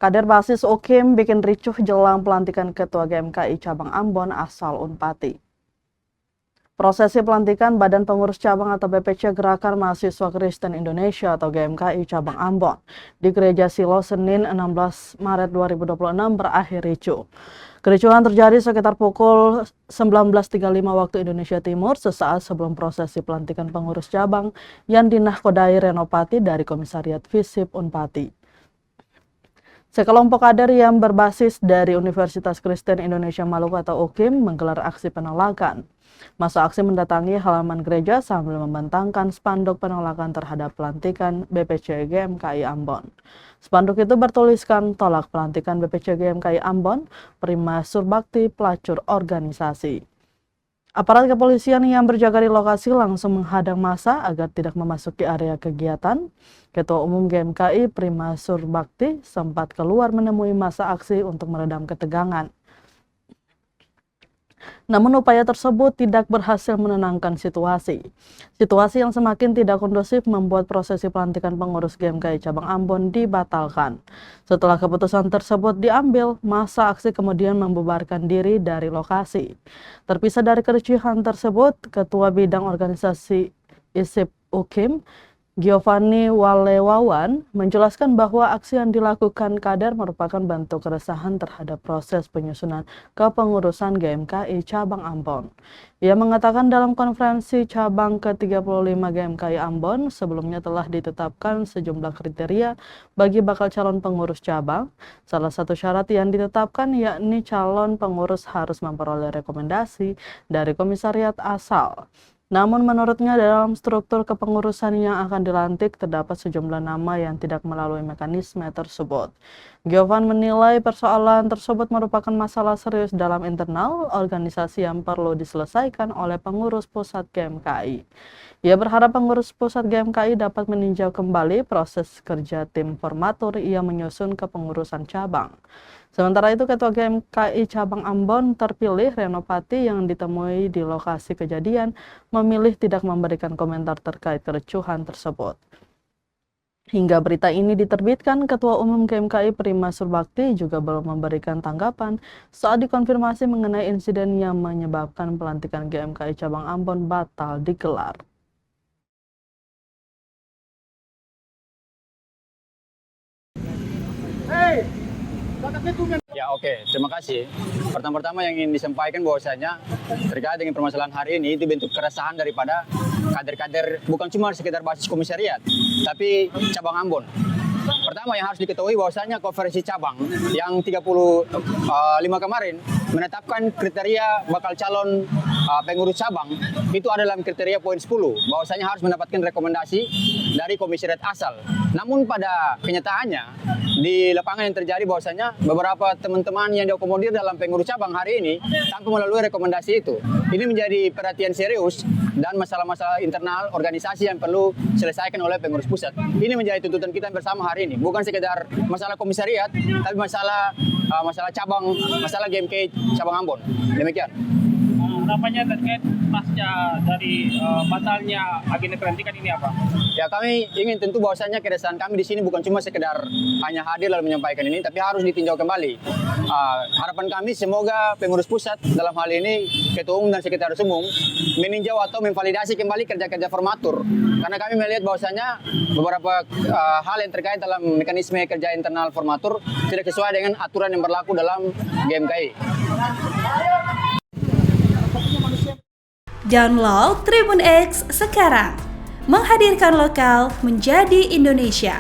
Kader basis UKIM bikin ricuh jelang pelantikan Ketua GMKI Cabang Ambon asal Unpati. Prosesi pelantikan Badan Pengurus Cabang atau BPC Gerakan Mahasiswa Kristen Indonesia atau GMKI Cabang Ambon di Gereja Silo Senin 16 Maret 2026 berakhir ricuh. Kericuhan terjadi sekitar pukul 19.35 waktu Indonesia Timur sesaat sebelum prosesi pelantikan pengurus cabang yang dinahkodai Renopati dari Komisariat FISIP Unpati. Sekelompok kader yang berbasis dari Universitas Kristen Indonesia Maluku atau UKIM menggelar aksi penolakan. Masa aksi mendatangi halaman gereja sambil membentangkan spanduk penolakan terhadap pelantikan BPC GMKI Ambon. Spanduk itu bertuliskan tolak pelantikan BPC GMKI Ambon, Prima Surbakti pelacur organisasi. Aparat kepolisian yang berjaga di lokasi langsung menghadang massa agar tidak memasuki area kegiatan. Ketua Umum GMKI Prima Surbakti sempat keluar menemui massa aksi untuk meredam ketegangan. Namun upaya tersebut tidak berhasil menenangkan situasi. Situasi yang semakin tidak kondusif membuat prosesi pelantikan pengurus GMKI Cabang Ambon dibatalkan. Setelah keputusan tersebut diambil, massa aksi kemudian membubarkan diri dari lokasi. Terpisah dari kericuhan tersebut, Ketua Bidang Organisasi ISIP UKIM, Giovanni Walewawan, menjelaskan bahwa aksi yang dilakukan kader merupakan bentuk keresahan terhadap proses penyusunan kepengurusan GMKI Cabang Ambon. Ia mengatakan dalam konferensi cabang ke-35 GMKI Ambon sebelumnya telah ditetapkan sejumlah kriteria bagi bakal calon pengurus cabang. Salah satu syarat yang ditetapkan yakni calon pengurus harus memperoleh rekomendasi dari komisariat asal. Namun menurutnya dalam struktur kepengurusan yang akan dilantik terdapat sejumlah nama yang tidak melalui mekanisme tersebut. Giovan menilai persoalan tersebut merupakan masalah serius dalam internal organisasi yang perlu diselesaikan oleh pengurus pusat GMKI. Ia berharap pengurus pusat GMKI dapat meninjau kembali proses kerja tim formatur yang menyusun kepengurusan cabang. Sementara itu, Ketua GMKI Cabang Ambon terpilih Renopati yang ditemui di lokasi kejadian memilih tidak memberikan komentar terkait kericuhan tersebut. Hingga berita ini diterbitkan, Ketua Umum GMKI Prima Surbakti juga belum memberikan tanggapan saat dikonfirmasi mengenai insiden yang menyebabkan pelantikan GMKI Cabang Ambon batal digelar. Ya oke, terima kasih. Pertama-tama yang ingin disampaikan bahwasanya terkait dengan permasalahan hari ini itu bentuk keresahan daripada kader-kader bukan cuma sekedar basis komisariat, tapi cabang Ambon. Pertama yang harus diketahui bahwasanya konferensi cabang yang 35 kemarin menetapkan kriteria bakal calon pengurus cabang itu ada dalam kriteria poin 10 bahwasanya harus mendapatkan rekomendasi dari komisariat asal. Namun pada kenyataannya di lapangan yang terjadi bahwasanya beberapa teman-teman yang diakomodir dalam pengurus cabang hari ini tanpa melalui rekomendasi itu. Ini menjadi perhatian serius dan masalah-masalah internal organisasi yang perlu diselesaikan oleh pengurus pusat. Ini menjadi tuntutan kita bersama hari ini. Bukan sekedar masalah komisariat, tapi masalah cabang, masalah GMKI Cabang Ambon. Demikian. Harapannya terkait pasca dari batalnya agenda pelantikan ini apa? Ya, kami ingin tentu bahwasanya keresahan kami di sini bukan cuma sekedar hanya hadir lalu menyampaikan ini, tapi harus ditinjau kembali. Harapan kami semoga pengurus pusat dalam hal ini Ketua Umum dan Sekretaris Umum meninjau atau memvalidasi kembali kerja-kerja formatur. Karena kami melihat bahwasanya beberapa hal yang terkait dalam mekanisme kerja internal formatur tidak sesuai dengan aturan yang berlaku dalam GMKI. Download Tribun X sekarang, menghadirkan lokal menjadi Indonesia.